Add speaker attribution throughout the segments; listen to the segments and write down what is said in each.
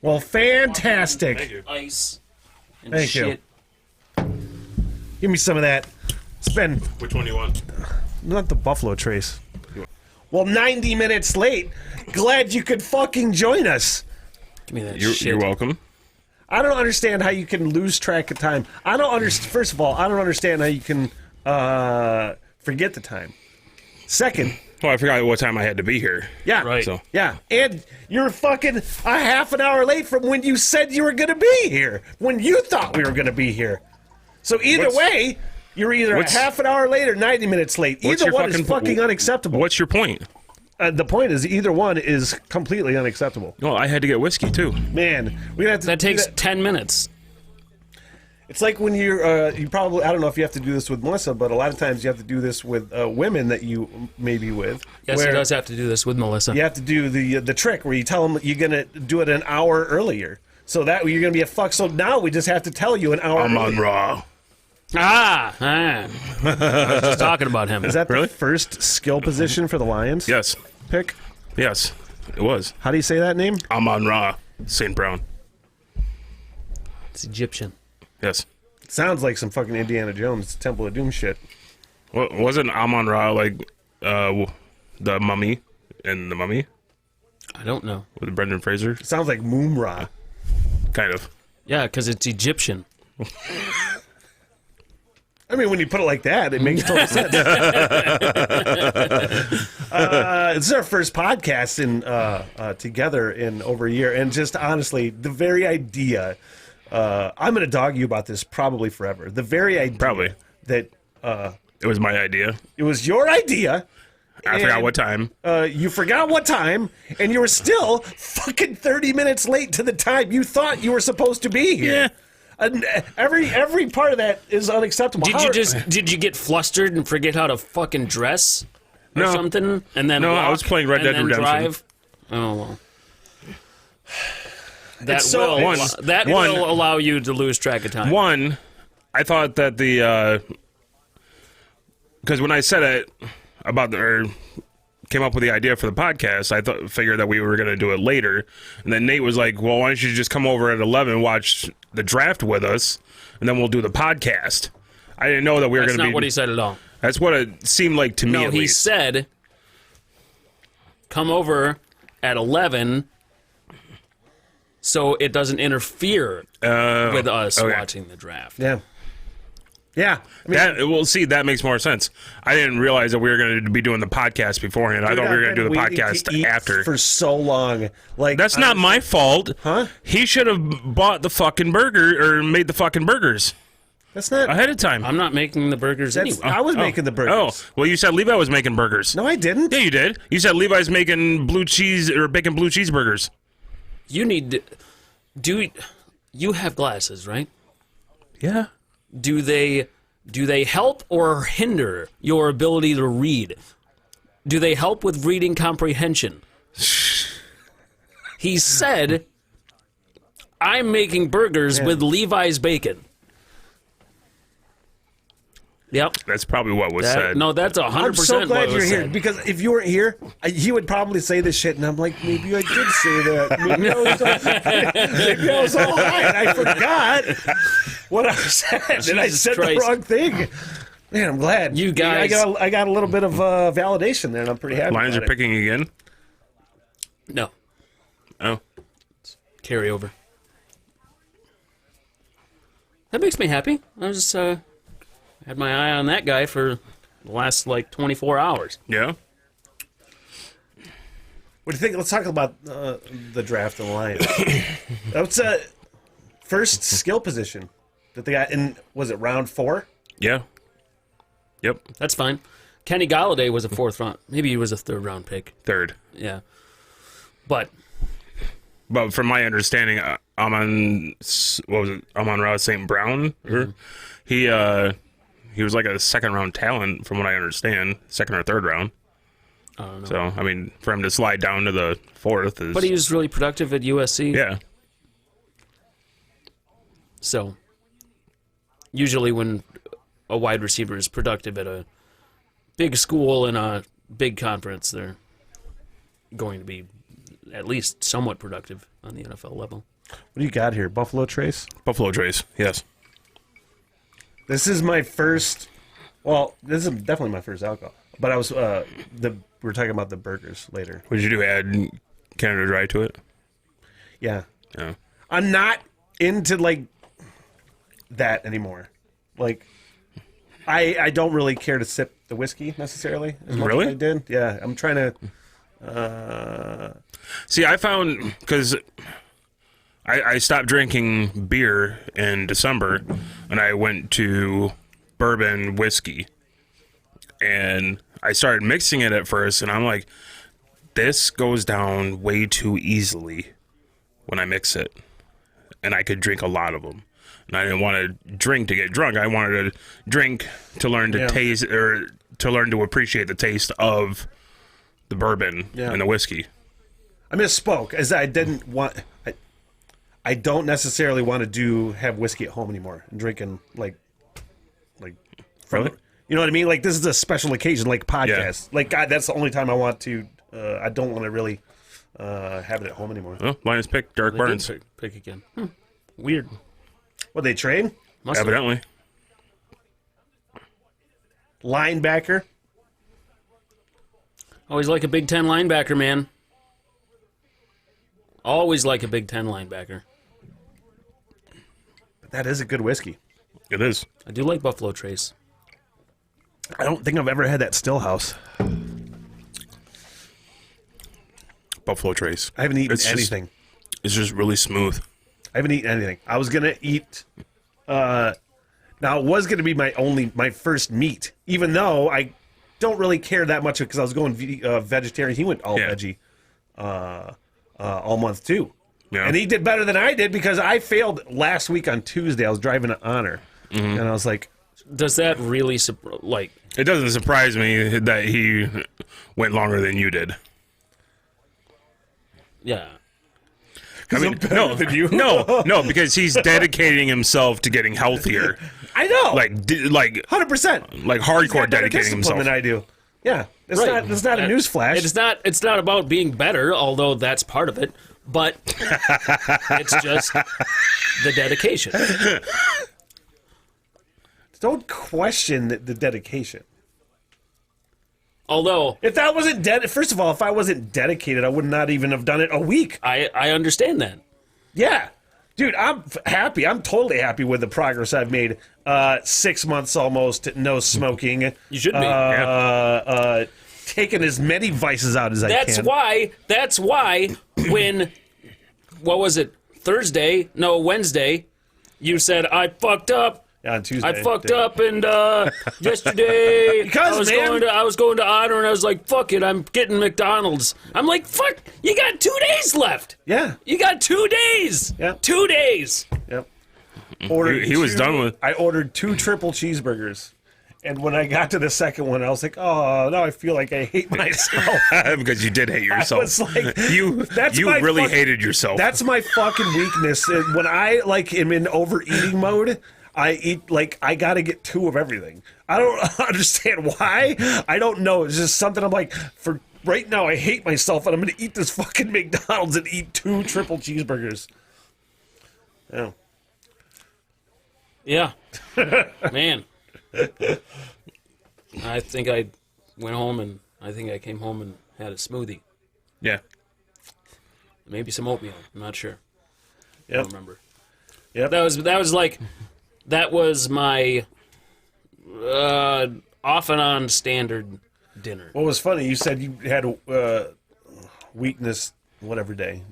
Speaker 1: Well, fantastic.
Speaker 2: Thank you.
Speaker 3: Ice and
Speaker 1: Thank
Speaker 3: shit.
Speaker 1: you. Give me some of that. It's been
Speaker 2: Which one do you want?
Speaker 1: not the Buffalo Trace. Well, 90 minutes late. Glad you could fucking join us.
Speaker 3: Give me that
Speaker 2: You're
Speaker 3: shit.
Speaker 2: welcome.
Speaker 1: I don't understand how you can lose track of time. I don't understand. First of all, I don't understand how you can forget the time. Second,
Speaker 2: Well, I forgot what time I had to be here.
Speaker 1: yeah,
Speaker 3: Right.
Speaker 2: So
Speaker 1: yeah, and you're fucking a half an hour late from when you said you were going to be here. When you thought we were going to be here. So either way, you're either a half an hour late or 90 minutes late. Either one is fucking unacceptable.
Speaker 2: What's your point?
Speaker 1: The point is, either one is completely unacceptable.
Speaker 2: Well, I had to get whiskey too.
Speaker 1: Man, we have to.
Speaker 3: That
Speaker 1: do
Speaker 3: takes 10 minutes.
Speaker 1: It's like when you probably, I don't know if you have to do this with Melissa, but a lot of times you have to do this with women that you may be with.
Speaker 3: Yes,
Speaker 1: where
Speaker 3: he does have to do this with Melissa.
Speaker 1: You have to do the trick where you tell them you're going to do it an hour earlier. So that way you're going to be a fuck. So now we just have to tell you an hour
Speaker 2: I'm
Speaker 1: earlier.
Speaker 2: on raw.
Speaker 3: I was just talking about him.
Speaker 1: Is that
Speaker 2: Really?
Speaker 1: the first skill position for the Lions
Speaker 2: Yes.
Speaker 1: pick?
Speaker 2: Yes. It was.
Speaker 1: How do you say that name?
Speaker 2: I'm on raw. St. Brown.
Speaker 3: It's Egyptian.
Speaker 2: Yes.
Speaker 1: It sounds like some fucking Indiana Jones Temple of Doom shit.
Speaker 2: Well, wasn't Amon Ra like the Mummy and the Mummy
Speaker 3: I don't know.
Speaker 2: with Brendan Fraser?
Speaker 1: It sounds like Moomra.
Speaker 2: Kind of.
Speaker 3: Yeah, because it's Egyptian.
Speaker 1: I mean, when you put it like that, it makes total sense. This is our first podcast together in over a year, and just honestly, the very idea. I'm going to dog you about this probably forever. The very idea
Speaker 2: Probably.
Speaker 1: that
Speaker 2: It was my idea.
Speaker 1: it was your idea.
Speaker 2: I forgot
Speaker 1: and,
Speaker 2: what time.
Speaker 1: You forgot what time, and you were still fucking 30 minutes late to the time you thought you were supposed to be here.
Speaker 2: Yeah.
Speaker 1: And every part of that is unacceptable.
Speaker 3: Did you get flustered and forget how to fucking dress or
Speaker 2: No.
Speaker 3: something? And then
Speaker 2: No, I
Speaker 3: walk
Speaker 2: was playing Red
Speaker 3: and
Speaker 2: Dead
Speaker 3: then
Speaker 2: Redemption.
Speaker 3: Drive? Oh well. That
Speaker 1: so-
Speaker 3: will allow you to lose track of time.
Speaker 2: One, I thought that because when I said it came up with the idea for the podcast, I figured that we were going to do it later, and then Nate was like, "Well, why don't you just come over at 11, watch the draft with us, and then we'll do the podcast." I didn't know that we were
Speaker 3: That's
Speaker 2: going to be.
Speaker 3: not what he said at all.
Speaker 2: That's what it seemed like to me.
Speaker 3: No,
Speaker 2: at
Speaker 3: he
Speaker 2: least.
Speaker 3: said, "Come over at 11, so it doesn't interfere with us
Speaker 2: okay.
Speaker 3: watching the draft."
Speaker 1: Yeah. Yeah. I mean,
Speaker 2: that makes more sense. I didn't realize that we were going to be doing the podcast beforehand. I thought we were going to do the
Speaker 1: I've been waiting to
Speaker 2: podcast
Speaker 1: eat
Speaker 2: after.
Speaker 1: for so long. Like
Speaker 2: That's not my fault.
Speaker 1: Huh?
Speaker 2: He should have bought the fucking burger or made the fucking burgers
Speaker 1: That's not.
Speaker 2: ahead of time.
Speaker 3: I'm not making the burgers
Speaker 1: That's,
Speaker 3: anyway.
Speaker 1: I was making the burgers.
Speaker 2: Oh, well, you said Levi was making burgers.
Speaker 1: No, I didn't.
Speaker 2: Yeah, you did. You said Levi's making blue cheese or bacon blue cheeseburgers.
Speaker 3: You need to, you have glasses, right?
Speaker 2: Yeah.
Speaker 3: Do they help or hinder your ability to read? Do they help with reading comprehension? He said, "I'm making burgers with Levi's bacon." Yep.
Speaker 2: That's probably what was said.
Speaker 3: No, that's 100%
Speaker 1: I'm so glad
Speaker 3: what
Speaker 1: you're
Speaker 3: was
Speaker 1: here
Speaker 3: said.
Speaker 1: because if you weren't here, he would probably say this shit, and I'm like, maybe I did say that. Maybe I was all high, and I forgot what I said, and I
Speaker 3: Jesus
Speaker 1: said
Speaker 3: Christ.
Speaker 1: the wrong thing. Man, I'm glad.
Speaker 3: You guys-
Speaker 1: I got a little bit of validation there, and I'm pretty happy.
Speaker 2: Lions
Speaker 1: about
Speaker 2: are
Speaker 1: it.
Speaker 2: picking again.
Speaker 3: No.
Speaker 2: Oh.
Speaker 3: Carryover. That makes me happy. I was had my eye on that guy for the last 24 hours.
Speaker 2: Yeah.
Speaker 1: What do you think? Let's talk about the draft and the Lions. That's first skill position that they got in. Was it round 4?
Speaker 2: Yeah. Yep.
Speaker 3: That's fine. Kenny Galladay was a 4th round. Maybe he was a 3rd round pick.
Speaker 2: Third.
Speaker 3: Yeah. But
Speaker 2: But from my understanding, Amon Ra St. Brown, he was like a 2nd round talent from what I understand, 2nd or 3rd round.
Speaker 3: I don't know.
Speaker 2: So I mean, for him to slide down to the 4th is.
Speaker 3: But he was really productive at USC.
Speaker 2: Yeah.
Speaker 3: So usually when a wide receiver is productive at a big school in a big conference, they're going to be at least somewhat productive on the NFL level.
Speaker 1: What do you got here? Buffalo Trace?
Speaker 2: Buffalo Trace, yes.
Speaker 1: This is my first. Well, this is definitely my first alcohol. But I was we're talking about the burgers later.
Speaker 2: What did you do? Add Canada Dry to it?
Speaker 1: Yeah,
Speaker 2: Yeah.
Speaker 1: I'm not into like that anymore. Like, I don't really care to sip the whiskey necessarily. As much
Speaker 2: Really?
Speaker 1: as I did. Yeah, I'm trying to.
Speaker 2: See, I found because I stopped drinking beer in December, and I went to bourbon whiskey, and I started mixing it at first, and I'm like, this goes down way too easily when I mix it, and I could drink a lot of them. And I didn't want to drink to get drunk. I wanted to drink to learn to taste or to learn to appreciate the taste of the bourbon and the whiskey.
Speaker 1: I misspoke, as I didn't want. I don't necessarily want to have whiskey at home anymore and drinking like from,
Speaker 2: Really?
Speaker 1: you know what I mean? Like, this is a special occasion, like podcast.
Speaker 2: Yeah.
Speaker 1: Like, God, that's the only time I want to. I don't want to really have it at home anymore.
Speaker 2: Well, Lions pick Derek Burns.
Speaker 3: Pick again. Weird.
Speaker 1: What, they trade?
Speaker 3: Must have.
Speaker 2: Evidently.
Speaker 1: Linebacker.
Speaker 3: Always like a Big Ten linebacker, man. Always like a Big Ten linebacker.
Speaker 1: That is a good whiskey.
Speaker 2: It is.
Speaker 3: I do like Buffalo Trace.
Speaker 1: I don't think I've ever had that Stillhouse.
Speaker 2: Buffalo Trace.
Speaker 1: I haven't eaten
Speaker 2: It's just-
Speaker 1: anything.
Speaker 2: It's just really smooth.
Speaker 1: I haven't eaten anything. I was gonna eat. Now it was gonna be my first meat, even though I don't really care that much because I was going vegetarian. He went all
Speaker 2: Yeah.
Speaker 1: veggie all month too,
Speaker 2: Yeah.
Speaker 1: and he did better than I did because I failed last week on Tuesday. I was driving to Honor, and I was like,
Speaker 3: Does that really,
Speaker 2: It doesn't surprise me that he went longer than you did.
Speaker 3: yeah.
Speaker 2: I mean, no, because he's dedicating himself to getting healthier.
Speaker 1: I know,
Speaker 2: Like
Speaker 1: 100%,
Speaker 2: like hardcore dedicating himself.
Speaker 1: than I do. Yeah, it's
Speaker 3: Right.
Speaker 1: not a newsflash.
Speaker 3: It's not about being better, although that's part of it, but it's just the dedication.
Speaker 1: Don't question the dedication.
Speaker 3: Although
Speaker 1: If that wasn't first of all, if I wasn't dedicated, I would not even have done it a week.
Speaker 3: I understand that.
Speaker 1: Yeah. Dude, I'm happy. I'm totally happy with the progress I've made. 6 months almost, no smoking.
Speaker 3: You should be.
Speaker 1: Taking as many vices out as I
Speaker 3: That's
Speaker 1: can.
Speaker 3: why when what was it? Wednesday, you said I fucked up.
Speaker 1: Yeah, on Tuesday.
Speaker 3: I fucked up, and yesterday
Speaker 1: Because,
Speaker 3: I was going to Honor, and I was like, "Fuck it, I'm getting McDonald's." I'm like, "Fuck, you got 2 days left.
Speaker 1: Yeah.
Speaker 3: You got 2 days.
Speaker 1: Yep.
Speaker 3: 2 days."
Speaker 1: Yep. Ordered
Speaker 2: He was done with.
Speaker 1: I ordered 2 triple cheeseburgers. And when I got to the second one, I was like, "Oh, now I feel like I hate myself."
Speaker 2: Because you did hate yourself.
Speaker 1: was like,
Speaker 2: you
Speaker 1: my
Speaker 2: really
Speaker 1: fuck-
Speaker 2: hated yourself.
Speaker 1: That's my fucking weakness. And when I am in overeating mode, I eat I gotta get 2 of everything. I don't understand why. I don't know. It's just something I'm like, for right now, I hate myself, and I'm gonna eat this fucking McDonald's and eat 2 triple cheeseburgers. Yeah.
Speaker 3: Yeah, man. I think I went home, and I think I came home and had a smoothie,
Speaker 2: yeah.
Speaker 3: maybe some oatmeal. I'm not sure. I
Speaker 1: Yep.
Speaker 3: don't remember.
Speaker 1: Yep.
Speaker 3: That was my off and on standard dinner.
Speaker 1: What was funny, you said you had a weakness whatever day.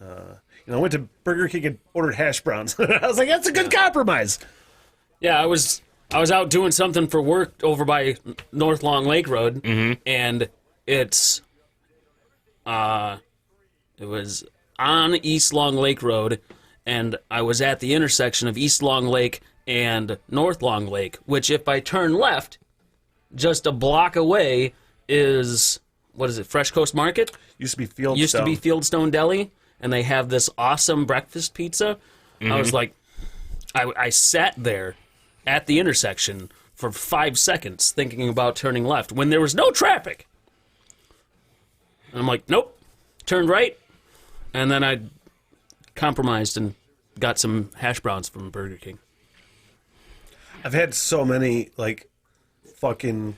Speaker 1: I went to Burger King and ordered hash browns. I was like, that's a good compromise.
Speaker 3: Yeah, I was out doing something for work over by North Long Lake Road, and it was on East Long Lake Road, and I was at the intersection of East Long Lake and North Long Lake, which if I turn left, just a block away is, what is it, Fresh Coast Market?
Speaker 1: Used to be Fieldstone.
Speaker 3: Used to be Fieldstone Deli, and they have this awesome breakfast pizza. I was like, I sat there at the intersection for 5 seconds thinking about turning left when there was no traffic. And I'm like, nope. Turned right, And then I compromised and got some hash browns from Burger King.
Speaker 1: I've had so many, like, fucking...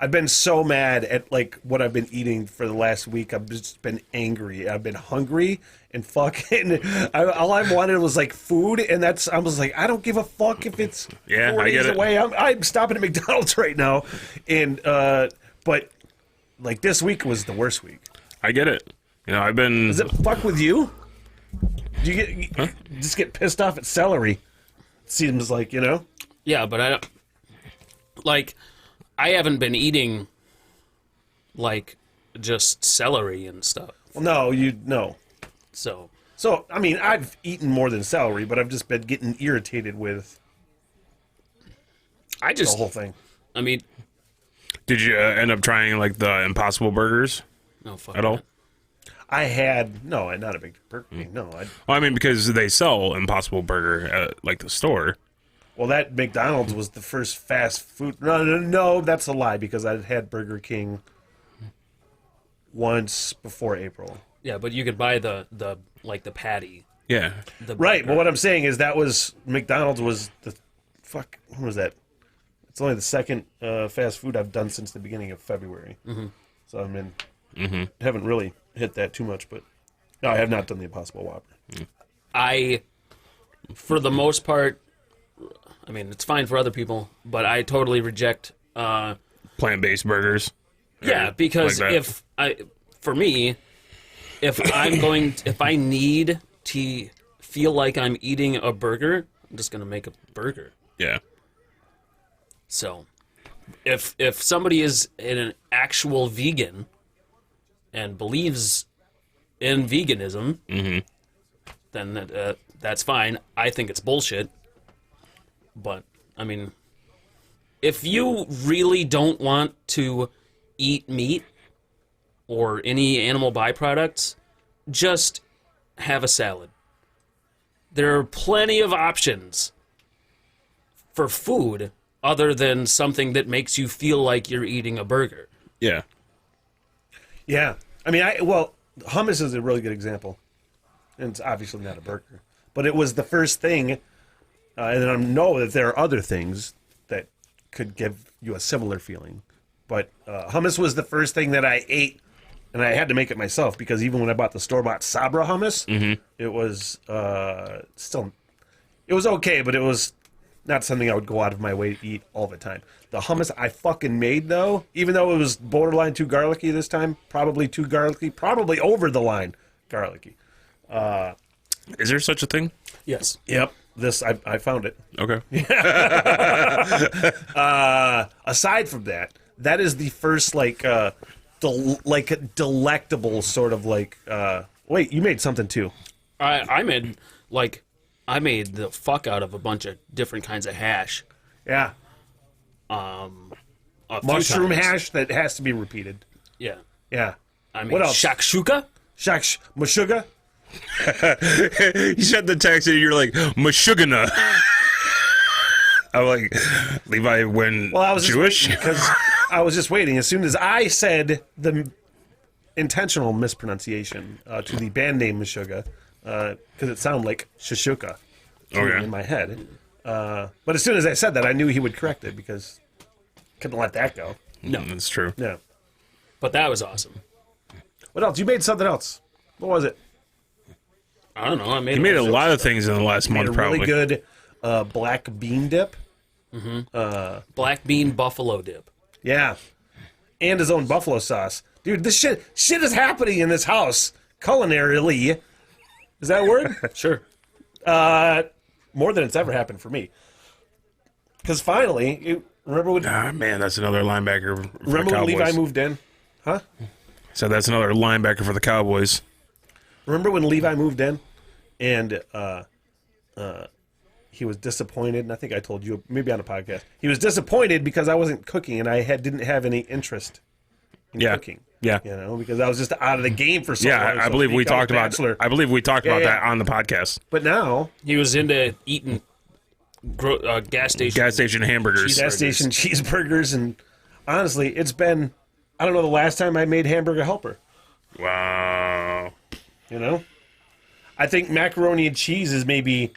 Speaker 1: I've been so mad at, like, what I've been eating for the last week. I've just been angry. I've been hungry and fucking... all I wanted was, like, food, and I was like, I don't give a fuck if it's 4 days away. I'm stopping at McDonald's right now. And, but, like, this week was the worst week.
Speaker 2: I get it. You know, I've been...
Speaker 1: Does it fuck with you? Do you just get pissed off at celery? Seems like, you know?
Speaker 3: Yeah, but I don't... Like... I haven't been eating, like, just celery and stuff.
Speaker 1: Well, no.
Speaker 3: So,
Speaker 1: I mean, I've eaten more than celery, but I've just been getting irritated with the whole thing.
Speaker 3: I mean...
Speaker 2: Did you end up trying, like, the Impossible Burgers?
Speaker 3: No, fuck
Speaker 2: at all?
Speaker 3: that.
Speaker 1: I had... No, not a big Burger King, no.
Speaker 2: Well, I mean, because they sell Impossible Burger at, like, the store.
Speaker 1: Well, that McDonald's was the first fast food... No, that's a lie, because I had Burger King once before April.
Speaker 3: Yeah, but you could buy the patty.
Speaker 2: Yeah.
Speaker 1: Right, but what I'm saying is McDonald's was the... Fuck, when was that? It's only the second fast food I've done since the beginning of February. Mm-hmm. So, I mean, haven't really hit that too much, but... No, I have not done the Impossible Whopper.
Speaker 3: For the most part... I mean, it's fine for other people, but I totally reject...
Speaker 2: plant-based burgers.
Speaker 3: Yeah, because if I need to feel like I'm eating a burger, I'm just going to make a burger.
Speaker 2: Yeah.
Speaker 3: So, if somebody is an actual vegan and believes in veganism, then that's fine. I think it's bullshit. But, I mean, if you really don't want to eat meat or any animal byproducts, just have a salad. There are plenty of options for food other than something that makes you feel like you're eating a burger.
Speaker 2: Yeah.
Speaker 1: Yeah. I mean, hummus is a really good example. And it's obviously not a burger. But it was the first thing... and I know that there are other things that could give you a similar feeling. But hummus was the first thing that I ate, and I had to make it myself, because even when I bought the store-bought Sabra hummus, it was it was okay, but it was not something I would go out of my way to eat all the time. The hummus I fucking made, though, even though it was borderline too garlicky this time, probably too garlicky, probably over the line garlicky.
Speaker 2: Is there such a thing?
Speaker 3: Yes.
Speaker 1: Yep. I found it.
Speaker 2: Okay.
Speaker 1: Aside from that, that is the first delectable sort of like. Wait, you made something too.
Speaker 3: I made the fuck out of a bunch of different kinds of hash.
Speaker 1: Yeah. Mushroom hash that has to be repeated.
Speaker 3: Yeah.
Speaker 1: Yeah.
Speaker 3: I mean,
Speaker 1: what else?
Speaker 3: Shakshuka?
Speaker 1: Meshuggah?
Speaker 2: You sent the text and you're like, Meshuggah. I'm like, Levi went Jewish?
Speaker 1: Because I was just waiting. As soon as I said the intentional mispronunciation to the band name Meshuggah, because it sounded like Shashuka in my head. But as soon as I said that, I knew he would correct it, because couldn't let that go.
Speaker 3: No.
Speaker 2: That's true.
Speaker 1: Yeah.
Speaker 3: But that was awesome.
Speaker 1: What else? You made something else. What was it?
Speaker 3: I don't know.
Speaker 2: He made a lot of things in the last month, probably.
Speaker 1: Really good black bean dip.
Speaker 3: Black bean buffalo dip.
Speaker 1: Yeah. And his own buffalo sauce. Dude, this shit is happening in this house. Culinarily. Is that a word?
Speaker 3: Sure.
Speaker 1: More than it's ever happened for me. Because finally, remember when...
Speaker 2: man, that's another linebacker for the
Speaker 1: Remember when
Speaker 2: Cowboys.
Speaker 1: Levi moved in? Huh?
Speaker 2: So that's another linebacker for the Cowboys.
Speaker 1: Remember when Levi moved in? And he was disappointed, and I think I told you, maybe on a podcast. He was disappointed because I wasn't cooking, and I didn't have any interest in cooking.
Speaker 2: Yeah.
Speaker 1: You know, because I was just out of the game for so long.
Speaker 2: Yeah, I believe we talked about that on the podcast.
Speaker 1: But now
Speaker 3: he was into eating gas station
Speaker 2: hamburgers.
Speaker 1: Gas station cheeseburgers, and honestly, it's been, I don't know the last time I made Hamburger Helper.
Speaker 2: Wow.
Speaker 1: You know? I think macaroni and cheese is maybe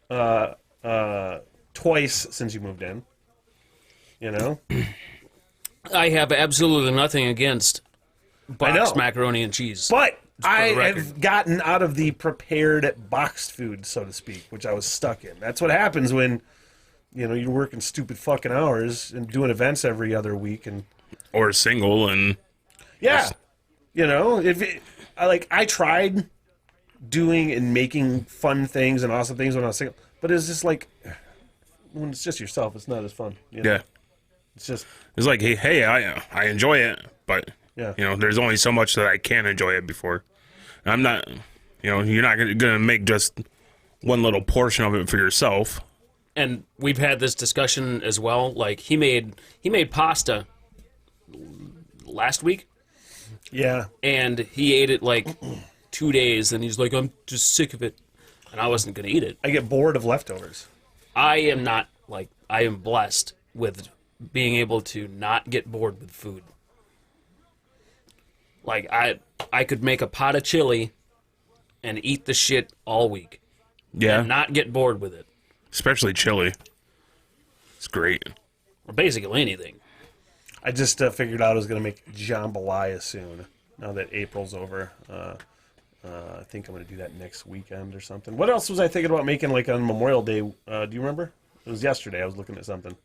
Speaker 1: twice since you moved in. You know?
Speaker 3: I have absolutely nothing against boxed
Speaker 1: know.
Speaker 3: macaroni and cheese.
Speaker 1: But I
Speaker 3: the record.
Speaker 1: have gotten out of the prepared boxed food, so to speak, which I was stuck in. That's what happens when, you know, you're working stupid fucking hours and doing events every other week. And
Speaker 2: Or single and...
Speaker 1: yeah, you know, I tried doing and making fun things and awesome things when I was single, but it's just like, when it's just yourself, it's not as fun. You know?
Speaker 2: Yeah.
Speaker 1: It's just...
Speaker 2: It's like, hey, I enjoy it, but,
Speaker 1: Yeah.
Speaker 2: you know, there's only so much that I can enjoy it before. And I'm not, you know, you're not going to make just one little portion of it for yourself.
Speaker 3: And we've had this discussion as well. Like, he made pasta last week,
Speaker 1: Yeah.
Speaker 3: and he ate it like 2 days, and he's like, I'm just sick of it. And I wasn't going to eat it.
Speaker 1: I get bored of leftovers.
Speaker 3: I am not, like, I am blessed with being able to not get bored with food. Like, I could make a pot of chili and eat the shit all week
Speaker 2: Yeah.
Speaker 3: and not get bored with it.
Speaker 2: Especially chili. It's great.
Speaker 3: Or basically anything.
Speaker 1: I just figured out I was going to make jambalaya soon, now that April's over. I think I'm going to do that next weekend or something. What else was I thinking about making, like, on Memorial Day? Do you remember? It was yesterday. I was looking at something.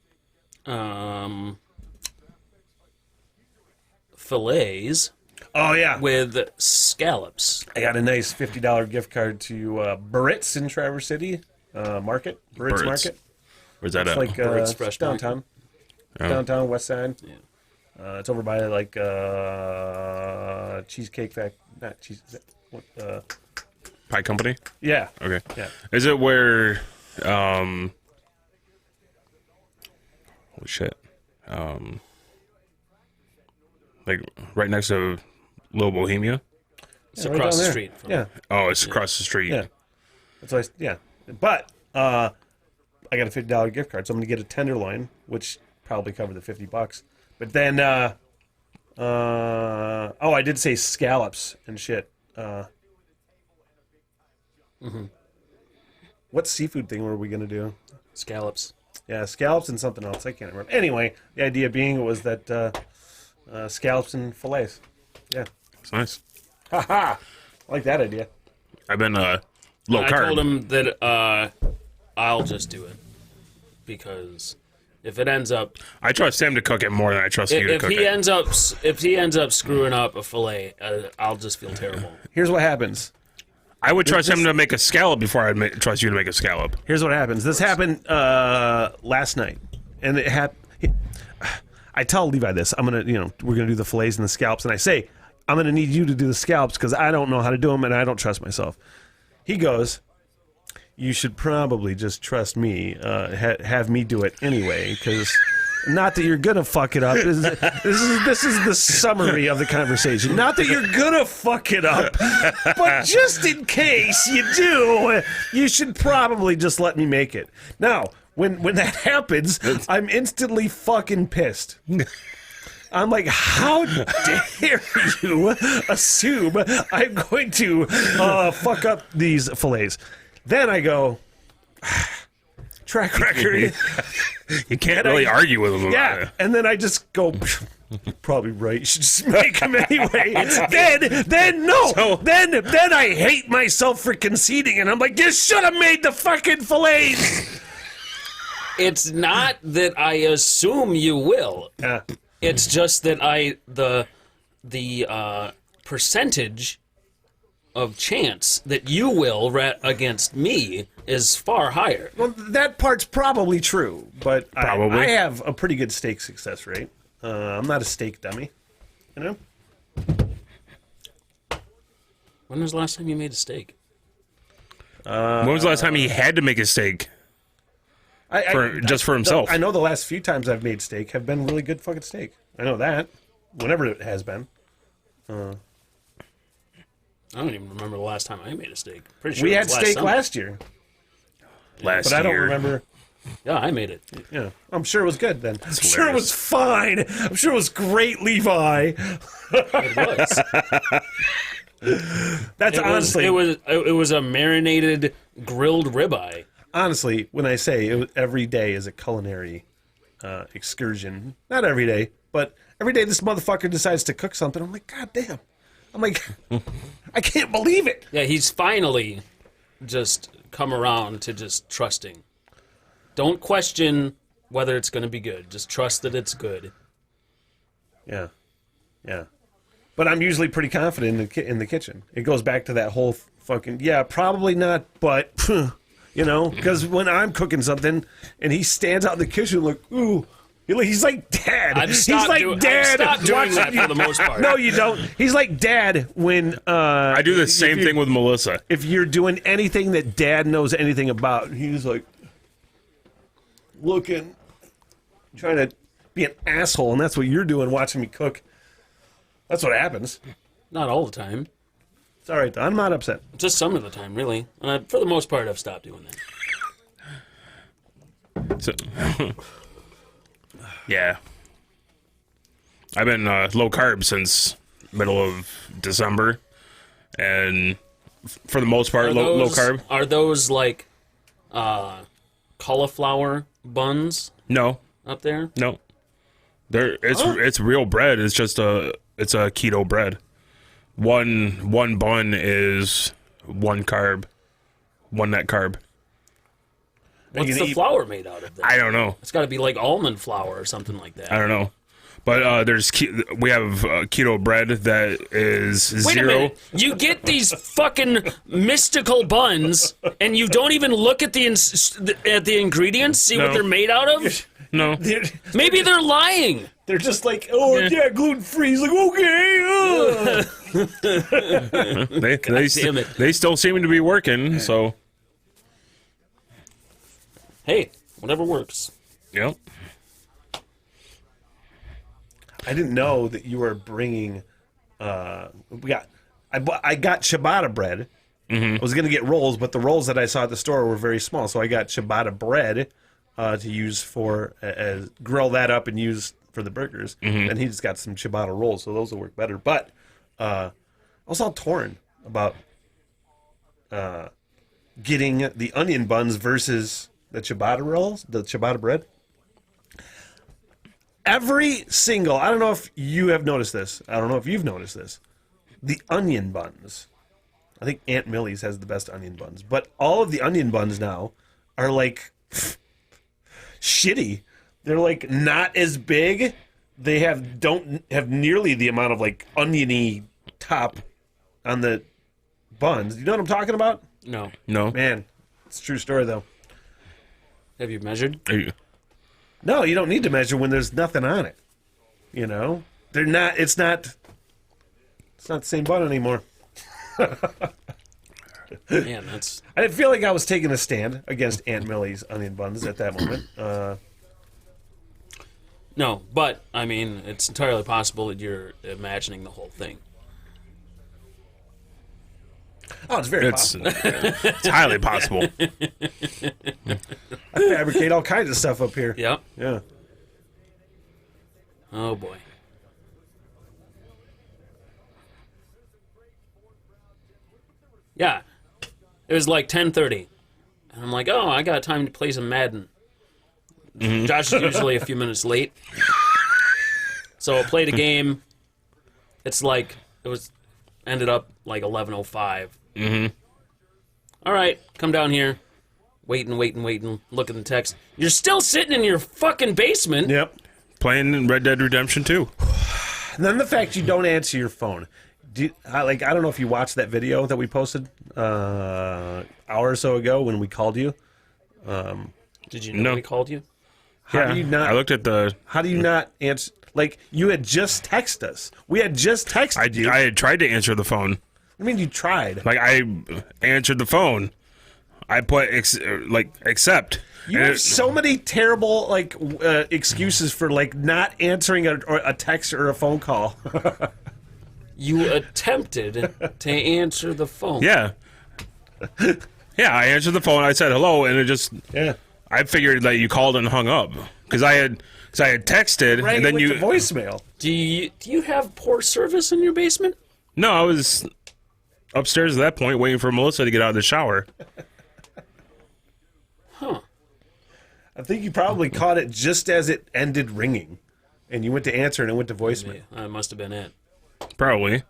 Speaker 3: Fillets
Speaker 1: Oh, yeah.
Speaker 3: with scallops.
Speaker 1: I got a nice $50 gift card to Burrit's in Traverse City Market. Burrit's
Speaker 2: Burrit's.
Speaker 1: Market.
Speaker 2: Where's that
Speaker 1: It's
Speaker 2: at?
Speaker 1: like
Speaker 3: Burrit's Fresh
Speaker 1: downtown.
Speaker 2: Oh.
Speaker 1: Downtown, West Side.
Speaker 3: Yeah.
Speaker 1: It's over by, like, Cheesecake Factory. Not cheese. What,
Speaker 2: Pie Company?
Speaker 1: yeah.
Speaker 2: Okay.
Speaker 1: Yeah.
Speaker 2: Is it where, holy shit. Like, right next to Little Bohemia?
Speaker 3: It's
Speaker 1: Yeah, right
Speaker 3: across
Speaker 1: down
Speaker 3: the
Speaker 1: there.
Speaker 3: street. From
Speaker 2: Oh, it's across the street.
Speaker 1: Yeah. That's why, yeah. But I got a $50 gift card, so I'm going to get a tenderloin, which probably covered the $50. But then, I did say scallops and shit. What seafood thing were we going to do?
Speaker 3: Scallops.
Speaker 1: Yeah, scallops and something else. I can't remember. Anyway, the idea being was that scallops and fillets. Yeah.
Speaker 2: It's nice.
Speaker 1: Ha ha! I like that idea.
Speaker 2: I've been low
Speaker 3: I
Speaker 2: carb.
Speaker 3: told him that I'll just do it. Because if it ends up...
Speaker 2: I trust him to cook it more than I trust you to
Speaker 3: If
Speaker 2: cook
Speaker 3: he
Speaker 2: it.
Speaker 3: ends up screwing up a fillet, I'll just feel terrible.
Speaker 1: Here's what happens.
Speaker 2: I would trust him to make a scallop before I'd trust you to make a scallop.
Speaker 1: Here's what happens. This happened last night, and it happened. I tell Levi this. I'm gonna, we're gonna do the fillets and the scallops, and I say, I'm gonna need you to do the scallops because I don't know how to do them, and I don't trust myself. He goes, you should probably just trust me. Have me do it anyway, because not that you're gonna fuck it up. This is the summary of the conversation. Not that you're gonna fuck it up, but just in case you do, you should probably just let me make it. Now, when that happens, I'm instantly fucking pissed. I'm like, how dare you assume I'm going to fuck up these fillets? Then I go, track record.
Speaker 2: You can't really argue with him about it.
Speaker 1: Yeah, and then I just go, you're probably right. You should just make them anyway. then I hate myself for conceding, and I'm like, you should have made the fucking fillets.
Speaker 3: It's not that I assume you will.
Speaker 1: Yeah.
Speaker 3: It's just that the percentage of chance that you will against me is far higher.
Speaker 1: Well, that part's probably true, but
Speaker 2: Probably.
Speaker 1: I have a pretty good steak success rate. I'm not a steak dummy, you know?
Speaker 3: When was the last time you made a steak?
Speaker 2: When was the last time he had to make a steak just for himself?
Speaker 1: I know the last few times I've made steak have been really good fucking steak. I know that. Whenever it has been.
Speaker 3: I don't even remember the last time I made a steak. Pretty sure
Speaker 1: We
Speaker 3: it
Speaker 1: had
Speaker 3: was
Speaker 1: steak
Speaker 3: summer.
Speaker 1: last year,
Speaker 2: Last
Speaker 1: but I don't
Speaker 2: year.
Speaker 1: remember.
Speaker 3: Yeah, I made it.
Speaker 1: Yeah, I'm sure it was good then. I'm sure it
Speaker 2: hilarious.
Speaker 1: was fine. I'm sure it was great, Levi.
Speaker 3: It was.
Speaker 1: That's honestly.
Speaker 3: It was a marinated grilled ribeye.
Speaker 1: Honestly, when I say every day is a culinary excursion, not every day, but every day this motherfucker decides to cook something, I'm like, God damn. I'm like, I can't believe it.
Speaker 3: Yeah, he's finally just come around to just trusting. Don't question whether it's going to be good. Just trust that it's good.
Speaker 1: Yeah. But I'm usually pretty confident in the kitchen. It goes back to that whole fucking, probably not, but, because when I'm cooking something and he stands out in the kitchen like, ooh, he's like Dad. He's like Dad.
Speaker 3: I've stopped doing that for the most part.
Speaker 1: No, you don't. He's like Dad when...
Speaker 2: I do the same thing with Melissa.
Speaker 1: If you're doing anything that Dad knows anything about, he's like looking, trying to be an asshole, and that's what you're doing watching me cook. That's what happens.
Speaker 3: Not all the time.
Speaker 1: It's all right, though. I'm not upset.
Speaker 3: Just some of the time, really. For the most part, I've stopped doing that.
Speaker 2: So, yeah. I've been low carb since middle of December, and for the most part, low carb.
Speaker 3: Are those like cauliflower buns?
Speaker 2: No,
Speaker 3: up there.
Speaker 2: No, it's real bread. It's just it's a keto bread. One bun is one carb, one net carb.
Speaker 3: What's the flour made out of? Then?
Speaker 2: I don't know.
Speaker 3: It's got to be like almond flour or something like that.
Speaker 2: I don't know. But we have keto bread that is
Speaker 3: Wait
Speaker 2: zero.
Speaker 3: a minute. You get these fucking mystical buns, and you don't even look at the ingredients, see what they're made out of?
Speaker 2: No.
Speaker 3: Maybe they're lying.
Speaker 1: They're just like, yeah, gluten free. He's like, okay.
Speaker 3: Damn it.
Speaker 2: They still seem to be working. So,
Speaker 3: hey, whatever works.
Speaker 2: Yep.
Speaker 1: I didn't know that you were bringing. I got ciabatta bread. I was gonna get rolls, but the rolls that I saw at the store were very small, so I got ciabatta bread to use for grill that up and use for the burgers. And he just got some ciabatta rolls, so those will work better. But I was all torn about getting the onion buns versus the ciabatta rolls, the ciabatta bread. Every single, I don't know if you have noticed this. I don't know if you've noticed this. The onion buns. I think Aunt Millie's has the best onion buns. But all of the onion buns now are like shitty. They're like not as big. They don't have nearly the amount of like oniony top on the buns. You know what I'm talking about?
Speaker 3: No.
Speaker 1: Man, it's a true story though.
Speaker 3: Have you measured?
Speaker 1: No, you don't need to measure when there's nothing on it. You know, they're not. It's not the same bun anymore.
Speaker 3: Man, that's.
Speaker 1: I didn't feel like I was taking a stand against Aunt Millie's onion buns at that moment.
Speaker 3: No, but I mean, it's entirely possible that you're imagining the whole thing.
Speaker 1: Oh, it's very possible.
Speaker 2: It's highly possible.
Speaker 1: I fabricate all kinds of stuff up here.
Speaker 3: Yep.
Speaker 1: Yeah.
Speaker 3: Oh boy. Yeah. It was like 10:30. And I'm like, oh, I got time to play some Madden. Josh is usually a few minutes late. So I played a game. It's like, ended up like 11:05. All right, come down here. Waiting. Look at the text. You're still sitting in your fucking basement.
Speaker 1: Yep.
Speaker 2: Playing Red Dead Redemption 2.
Speaker 1: And then the fact you don't answer your phone. I don't know if you watched that video that we posted hour or so ago when we called you.
Speaker 3: Did you know we called you?
Speaker 1: How do you not?
Speaker 2: I looked at the.
Speaker 1: How do you not answer? Like, you had just texted us. We had just texted you.
Speaker 2: I had tried to answer the phone.
Speaker 1: I mean, you tried.
Speaker 2: Like, I answered the phone. I put accept.
Speaker 1: You have so many terrible excuses for not answering a text or a phone call.
Speaker 3: You attempted to answer the phone.
Speaker 2: Yeah. Yeah, I answered the phone. I said hello, and it just.
Speaker 1: Yeah.
Speaker 2: I figured that you called and hung up because I had texted,
Speaker 1: Rang
Speaker 2: and then
Speaker 1: with the voicemail.
Speaker 3: Do you have poor service in your basement?
Speaker 2: No, I was upstairs at that point waiting for Melissa to get out of the shower.
Speaker 3: Huh.
Speaker 1: I think you probably caught it just as it ended ringing. And you went to answer and it went to voicemail.
Speaker 3: Yeah, that must have been it.
Speaker 2: Probably.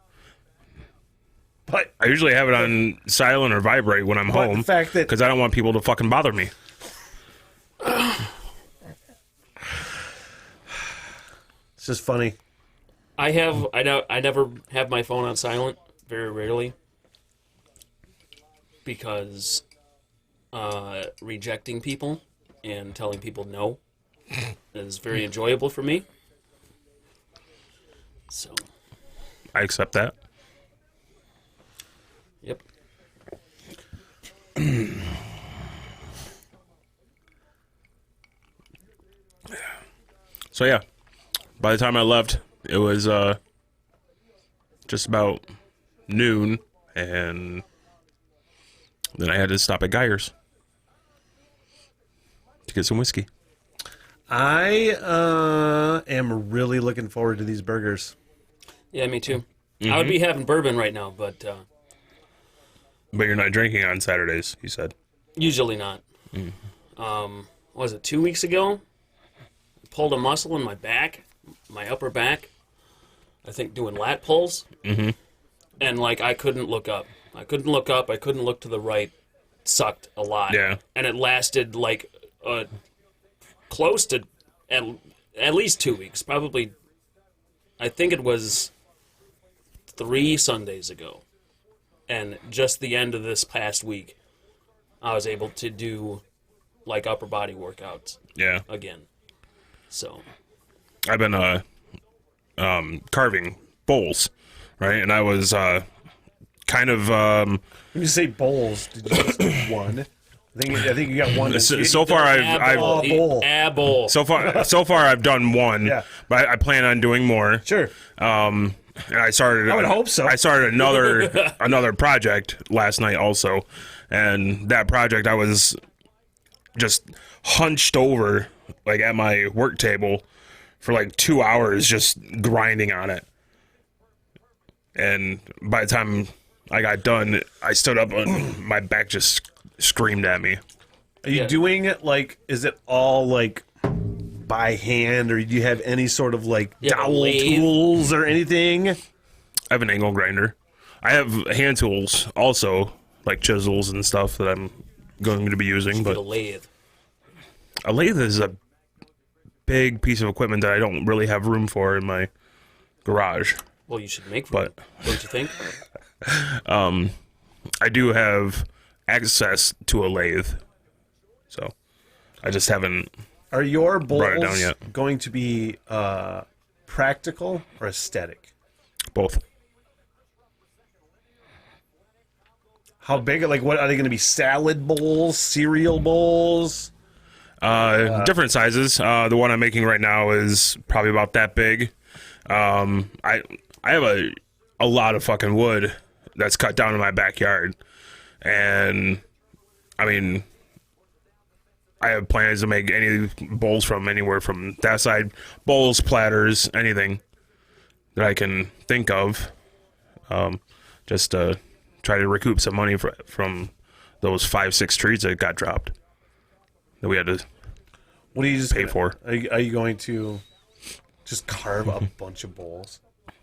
Speaker 1: But
Speaker 2: I usually have it on silent or vibrate when I'm home.
Speaker 1: the fact that
Speaker 2: because I don't want people to fucking bother me.
Speaker 1: it's just funny.
Speaker 3: I never have my phone on silent, very rarely, because rejecting people and telling people no is very enjoyable for me. So,
Speaker 2: I accept that.
Speaker 3: yep.
Speaker 2: So yeah, by the time I left, it was just about noon, and then I had to stop at Geyer's to get some whiskey.
Speaker 1: I am really looking forward to these burgers.
Speaker 3: Yeah, me too. I would be having bourbon right now, but
Speaker 2: But you're not drinking on Saturdays, you said.
Speaker 3: usually not. What was it 2 weeks ago? I pulled a muscle in my back, my upper back. I think doing lat pulls, and like I couldn't look up. I couldn't look up. I couldn't look to the right. It sucked a lot.
Speaker 2: Yeah.
Speaker 3: And it lasted like close to at least 2 weeks. Probably, I think it was 3 Sundays ago. And just the end of this past week, I was able to do like upper body workouts
Speaker 2: Yeah.
Speaker 3: again. So
Speaker 2: I've been carving bowls, right? And I was kind of
Speaker 1: When you say bowls, did you just do one? I think you got one.
Speaker 2: so far I've
Speaker 1: bowl.
Speaker 3: bowl.
Speaker 2: so far I've done one,
Speaker 1: Yeah.
Speaker 2: but I plan on doing more.
Speaker 1: Sure.
Speaker 2: And I started.
Speaker 1: I would hope so.
Speaker 2: I started another project last night also, and that project I was just hunched over like at my work table for like 2 hours just grinding on it. And by the time I got done, I stood up and my back just screamed at me.
Speaker 1: Are you doing it like? Is it all like by hand, or do you have any sort of like
Speaker 3: Yeah,
Speaker 1: dowel
Speaker 3: lathe.
Speaker 1: tools or anything?
Speaker 2: I have an angle grinder. I have hand tools also, like chisels and stuff that I'm going to be using.
Speaker 3: Get
Speaker 2: But
Speaker 3: a lathe.
Speaker 2: a lathe is a big piece of equipment that I don't really have room for in my garage.
Speaker 3: Well, you should make room, don't you think?
Speaker 2: I do have access to a lathe, so I just haven't.
Speaker 1: Are your
Speaker 2: Brought it down
Speaker 1: bowls
Speaker 2: yet.
Speaker 1: going to be practical or aesthetic?
Speaker 2: Both.
Speaker 1: How big? Like, what are they going to be? Salad bowls, cereal bowls?
Speaker 2: Different sizes. The one I'm making right now is probably about that big. I have a lot of fucking wood that's cut down in my backyard, and I mean, I have plans to make any bowls from anywhere from that side, bowls, platters, anything that I can think of, just to try to recoup some money from those 5-6 trees that got dropped that we had to
Speaker 1: What are you just
Speaker 2: pay for.
Speaker 1: Are you going to just carve a bunch of bowls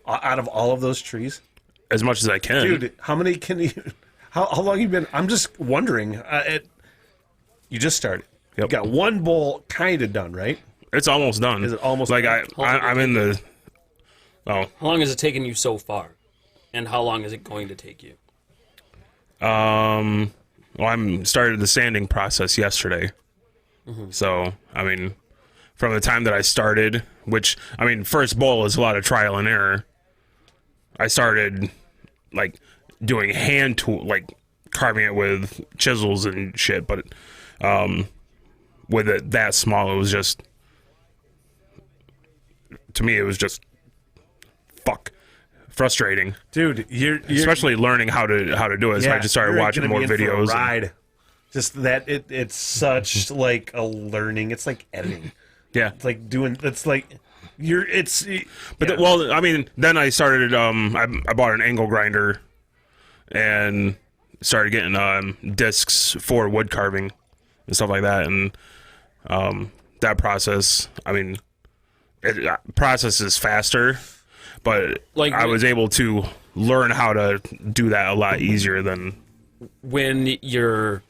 Speaker 1: out of all of those trees?
Speaker 2: As much as I can.
Speaker 1: Dude, how many can you... How long have you been... I'm just wondering. You just started.
Speaker 2: Yep.
Speaker 1: You got one bowl kind of done, right?
Speaker 2: It's almost done.
Speaker 1: Is it almost
Speaker 2: like
Speaker 1: done?
Speaker 2: I'm in the... Oh,
Speaker 3: How long has it taken you so far? And how long is it going to take you?
Speaker 2: well, I'm started the sanding process yesterday. So, I mean, from the time that I started, which, I mean, first bowl is a lot of trial and error. I started, like, doing hand tool, like, carving it with chisels and shit, but with it that small, it was just, to me, it was just, frustrating.
Speaker 1: Dude, you're
Speaker 2: Especially learning how to do it. So I just started
Speaker 1: you're
Speaker 2: watching
Speaker 1: gonna
Speaker 2: more
Speaker 1: be in for a
Speaker 2: videos. and-
Speaker 1: ride. Just that it's such like a learning. It's like editing.
Speaker 2: yeah.
Speaker 1: It's like doing. It's like you're. It's.
Speaker 2: But well, I mean, then I started. I bought an angle grinder and started getting discs for wood carving and stuff like that. And that process, I mean, process is faster, but
Speaker 3: Like,
Speaker 2: I was able to learn how to do that a lot easier than
Speaker 3: when you're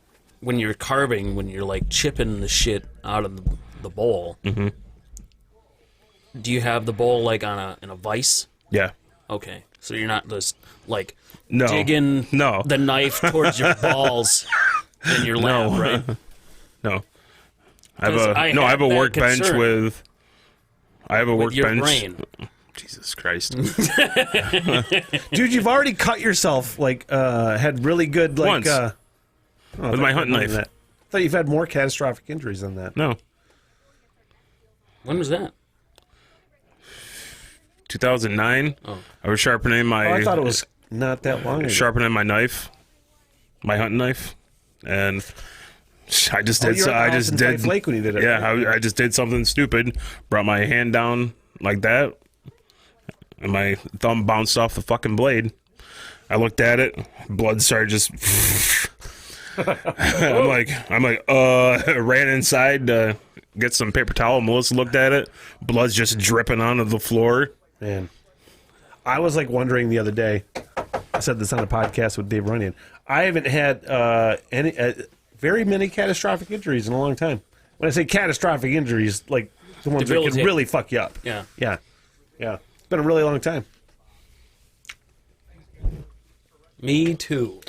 Speaker 3: carving, when you're like chipping the shit out of the bowl.
Speaker 2: Mm-hmm.
Speaker 3: Do you have the bowl like in a vise?
Speaker 2: yeah.
Speaker 3: Okay, so you're not just like
Speaker 2: No.
Speaker 3: digging
Speaker 2: No.
Speaker 3: the knife towards your balls in your lap, right?
Speaker 2: No. I have
Speaker 3: 'Cause
Speaker 2: a
Speaker 3: I
Speaker 2: I have a
Speaker 3: that
Speaker 2: workbench
Speaker 3: concern
Speaker 2: with. I have a
Speaker 3: with your
Speaker 2: workbench.
Speaker 3: brain.
Speaker 2: Jesus Christ!
Speaker 1: Dude, you've already cut yourself. Like, had really good like.
Speaker 2: Once. With my hunting knife.
Speaker 1: I thought you've had more catastrophic injuries than that.
Speaker 2: No.
Speaker 3: When was that?
Speaker 2: 2009.
Speaker 3: Oh.
Speaker 2: I was sharpening my.
Speaker 1: Oh, I thought it was not that long ago.
Speaker 2: sharpening my knife, my hunting knife, and I just did.
Speaker 1: you were
Speaker 2: I
Speaker 1: at
Speaker 2: just
Speaker 1: Austin
Speaker 2: did.
Speaker 1: Fife Lake when you did it.
Speaker 2: Yeah,
Speaker 1: right?
Speaker 2: I just did something stupid. Brought my hand down like that, and my thumb bounced off the fucking blade. I looked at it. Blood started just. I'm like, ran inside to get some paper towel. Melissa looked at it. Blood's just dripping onto the floor.
Speaker 1: Man, I was like wondering the other day. I said this on a podcast with Dave Runyon. I haven't had any very many catastrophic injuries in a long time. When I say catastrophic injuries, like the ones that can
Speaker 3: Debilitating.
Speaker 1: really fuck you up.
Speaker 3: Yeah.
Speaker 1: Yeah. It's been a really long time.
Speaker 3: Me too.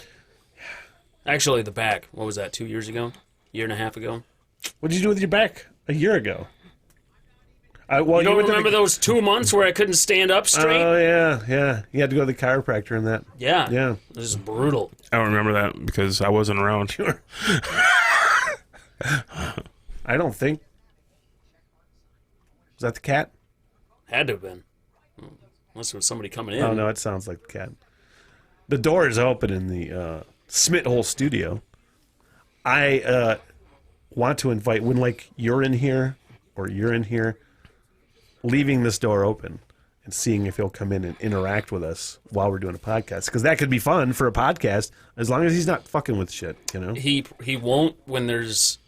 Speaker 3: Actually, the back. What was that? 2 years ago? Year and a half ago?
Speaker 1: What did you do with your back a year ago? Well,
Speaker 3: You don't
Speaker 1: went to
Speaker 3: remember those 2 months where I couldn't stand up straight?
Speaker 1: Oh yeah. You had to go to the chiropractor and that.
Speaker 3: Yeah.
Speaker 1: Yeah.
Speaker 3: This is brutal.
Speaker 2: I don't remember that because I wasn't around.
Speaker 1: Sure. I don't think. Was that the cat?
Speaker 3: Had to have been. Unless there was somebody coming in.
Speaker 1: Oh no, it sounds like the cat. The door is open in the Smith Hole studio. I want to invite when like you're in here or you're in here, leaving this door open and seeing if he'll come in and interact with us while we're doing a podcast, because that could be fun for a podcast as long as he's not fucking with shit, you know.
Speaker 3: He won't when there's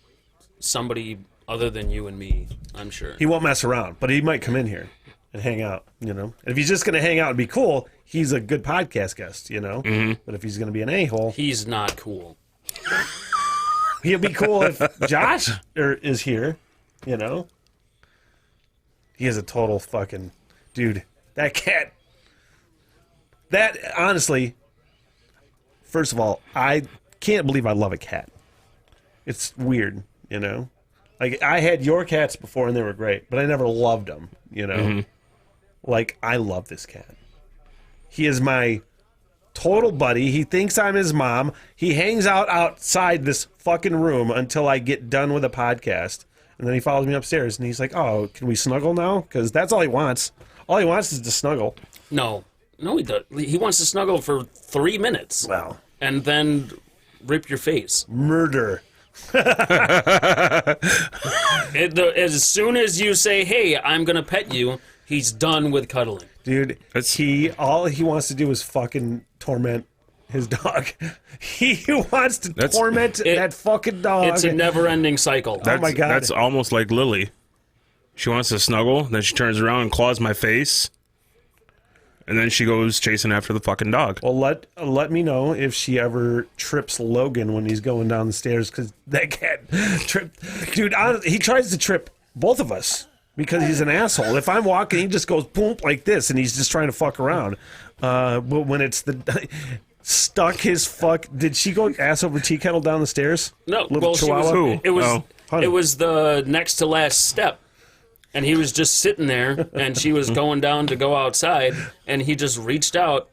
Speaker 3: somebody other than you and me, I'm sure.
Speaker 1: He won't mess around, but he might come in here and hang out, you know. And if he's just gonna hang out and be cool, he's a good podcast guest, you know. Mm-hmm. But if he's gonna be an a-hole,
Speaker 3: He's not cool.
Speaker 1: he'll be cool if Josh is here, you know. He is a total fucking dude. That cat. That honestly, first of all, I can't believe I love a cat. It's weird, you know. Like I had your cats before and they were great, but I never loved them, you know. Mm-hmm. Like I love this cat. He is my total buddy. He thinks I'm his mom. He hangs out outside this fucking room until I get done with a podcast. And then he follows me upstairs and he's like, oh, can we snuggle now? Because that's all he wants. All he wants is to snuggle.
Speaker 3: No, he does. He wants to snuggle for 3 minutes.
Speaker 1: Well,
Speaker 3: and then rip your face.
Speaker 1: Murder.
Speaker 3: As soon as you say, hey, I'm going to pet you, he's done with cuddling.
Speaker 1: Dude, all he wants to do is fucking torment his dog. He wants to torment that fucking dog.
Speaker 3: It's a never-ending cycle.
Speaker 1: Oh my God.
Speaker 2: That's almost like Lily. She wants to snuggle, then she turns around and claws my face, and then she goes chasing after the fucking dog.
Speaker 1: Well, let me know if she ever trips Logan when he's going down the stairs, because that cat tripped. Dude, he tries to trip both of us because he's an asshole. If I'm walking, he just goes boom like this, and he's just trying to fuck around. But when it's stuck his fuck. Did she go ass over tea kettle down the stairs?
Speaker 3: No,
Speaker 1: Little chihuahua?
Speaker 3: It was the next to last step. And he was just sitting there, and she was going down to go outside, and he just reached out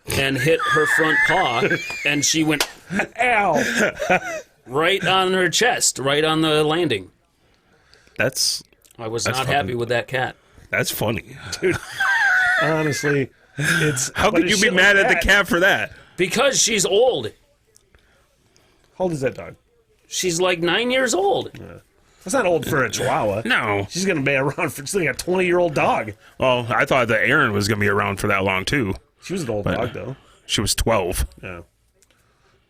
Speaker 3: and hit her front paw, and she went,
Speaker 1: ow,
Speaker 3: right on her chest, right on the landing.
Speaker 2: I
Speaker 3: was not happy with that cat.
Speaker 2: That's funny.
Speaker 1: Dude, honestly,
Speaker 2: How could you be mad at the cat for that?
Speaker 3: Because she's old.
Speaker 1: How old is that dog?
Speaker 3: She's like 9 years old.
Speaker 1: Yeah. That's not old for a chihuahua.
Speaker 2: No.
Speaker 1: She's going to be around for like a 20-year-old dog.
Speaker 2: Well, I thought that Aaron was going to be around for that long, too.
Speaker 1: She was an old dog, though.
Speaker 2: She was 12.
Speaker 1: Yeah.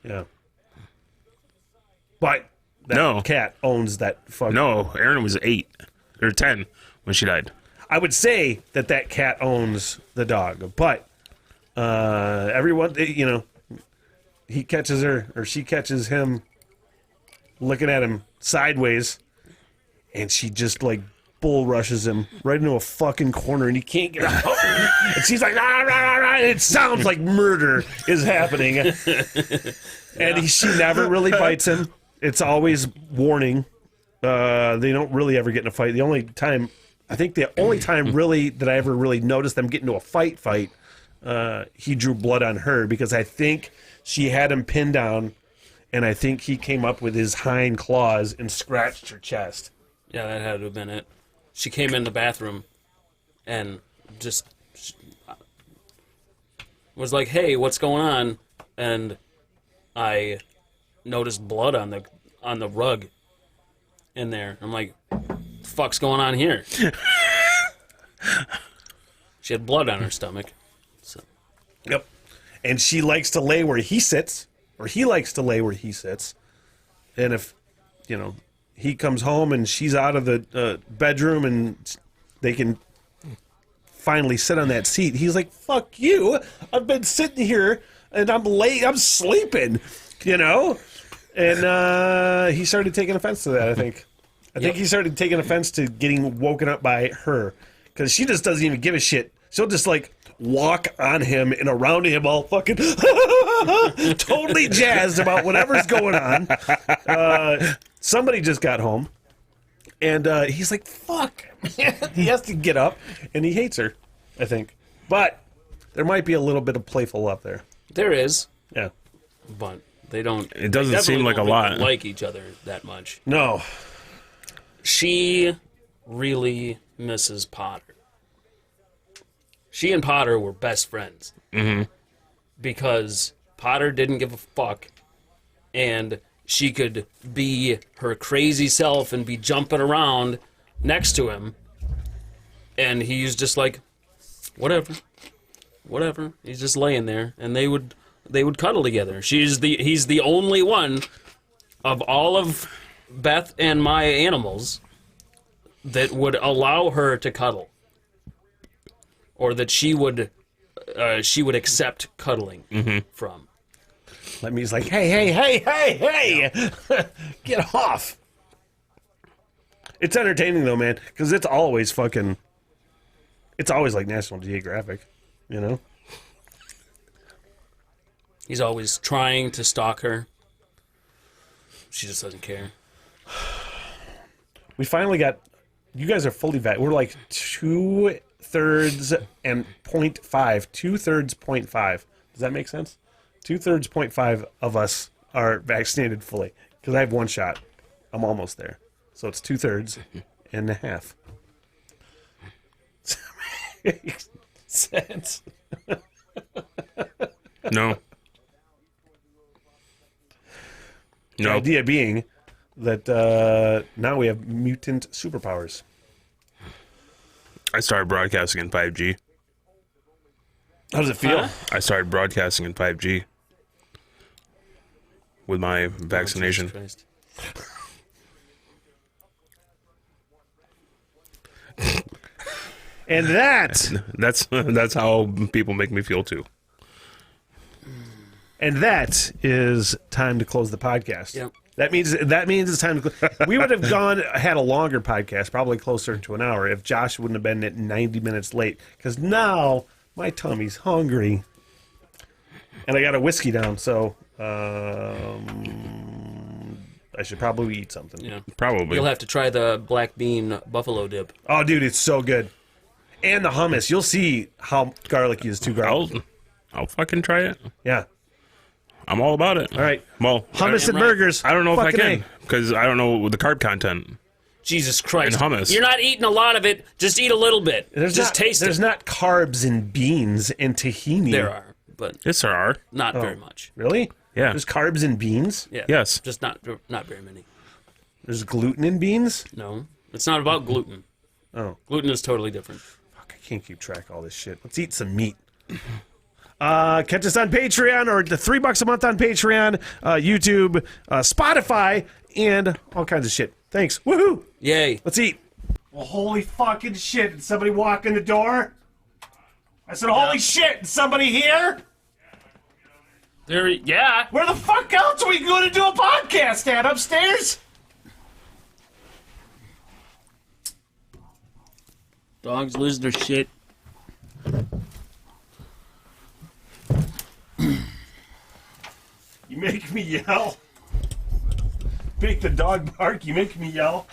Speaker 1: Yeah. But that cat owns that fucking...
Speaker 2: No, Aaron was 8 or 10 when she died.
Speaker 1: I would say that cat owns the dog, but everyone, he catches her or she catches him looking at him sideways, and she just like bull rushes him right into a fucking corner, and he can't get out. And she's like, rah, rah, rah, rah, and it sounds like murder is happening. And she never really bites him. It's always warning. They don't really ever get in a fight. The only time really that I ever really noticed them get into a fight, he drew blood on her because I think she had him pinned down, and I think he came up with his hind claws and scratched her chest.
Speaker 3: Yeah, that had to have been it. She came in the bathroom and just was like, "Hey, what's going on?" And I noticed blood on the rug in there. I'm like, "What the fuck's going on here?" She had blood on her stomach. So.
Speaker 1: Yep. And she likes to lay where he sits, or he likes to lay where he sits. And if, he comes home and she's out of the bedroom and they can finally sit on that seat, he's like, "Fuck you. I've been sitting here and I'm sleeping, And he started taking offense to that, I think. I think he started taking offense to getting woken up by her, because she just doesn't even give a shit. She'll just like walk on him and around him all fucking totally jazzed about whatever's going on. Somebody just got home, and he's like, "Fuck." He has to get up, and he hates her, I think. But there might be a little bit of playful love there.
Speaker 3: There is.
Speaker 1: Yeah.
Speaker 3: But they don't...
Speaker 2: It doesn't seem like a lot.
Speaker 3: Like each other that much.
Speaker 1: No.
Speaker 3: She really misses Potter. She and Potter were best friends.
Speaker 2: Mm-hmm.
Speaker 3: Because Potter didn't give a fuck, and she could be her crazy self and be jumping around next to him, and he's just like, whatever. He's just laying there, and they would cuddle together. He's the only one of all of Beth and my animals that would allow her to cuddle, or that she would accept cuddling from.
Speaker 1: Lemmy's like, hey, get off. It's entertaining though, man, because it's always like National Geographic,
Speaker 3: He's always trying to stalk her. She just doesn't care.
Speaker 1: We finally got, you guys are fully vaccinated. We're like 2/3 and 0.5. 2/3, 0.5. Does that make sense? 2/3, 0.5 of us are vaccinated fully. Because I have one shot. I'm almost there. So it's 2/3 and a half. Makes sense.
Speaker 2: No.
Speaker 1: The idea being that now we have mutant superpowers.
Speaker 2: I started broadcasting in 5G.
Speaker 1: How does it feel?
Speaker 2: I started broadcasting in 5G with my vaccination.
Speaker 3: Oh, Jesus
Speaker 1: And
Speaker 2: that's how people make me feel too.
Speaker 1: And that is time to close the podcast.
Speaker 3: Yep.
Speaker 1: That means it's time to close. We would have had a longer podcast, probably closer to an hour, if Josh wouldn't have been at 90 minutes late. Because now my tummy's hungry. And I got a whiskey down, so I should probably eat something.
Speaker 3: Yeah.
Speaker 2: Probably.
Speaker 3: You'll have to try the black bean buffalo dip.
Speaker 1: Oh, dude, it's so good. And the hummus. You'll see how garlicky is too garlicky.
Speaker 2: I'll fucking try it.
Speaker 1: Yeah.
Speaker 2: I'm all about it.
Speaker 1: All right.
Speaker 2: Well,
Speaker 1: Hummus and burgers.
Speaker 2: I don't know if I
Speaker 1: Fucking
Speaker 2: can
Speaker 1: A.
Speaker 2: because I don't know the carb content.
Speaker 3: Jesus Christ.
Speaker 2: And hummus.
Speaker 3: You're not eating a lot of it. Just eat a little bit. Taste it.
Speaker 1: There's not carbs in beans and tahini.
Speaker 3: There are, but
Speaker 2: Yes, there are.
Speaker 3: not very much.
Speaker 1: Really?
Speaker 2: Yeah.
Speaker 1: There's carbs in beans?
Speaker 3: Yeah.
Speaker 2: Yes.
Speaker 3: Just not very many.
Speaker 1: There's gluten in beans?
Speaker 3: No. It's not about gluten.
Speaker 1: Oh.
Speaker 3: Gluten is totally different.
Speaker 1: Fuck, I can't keep track of all this shit. Let's eat some meat. Catch us on Patreon or the $3 a month on Patreon, YouTube, Spotify, and all kinds of shit. Thanks. Woohoo!
Speaker 3: Yay.
Speaker 1: Let's eat. Well, holy fucking shit. Did somebody walk in the door? I said, holy shit. Is somebody here?
Speaker 3: Yeah.
Speaker 1: Where the fuck else are we going to do a podcast at? Upstairs?
Speaker 3: Dogs lose their shit.
Speaker 1: You make me yell. Make the dog bark. You make me yell.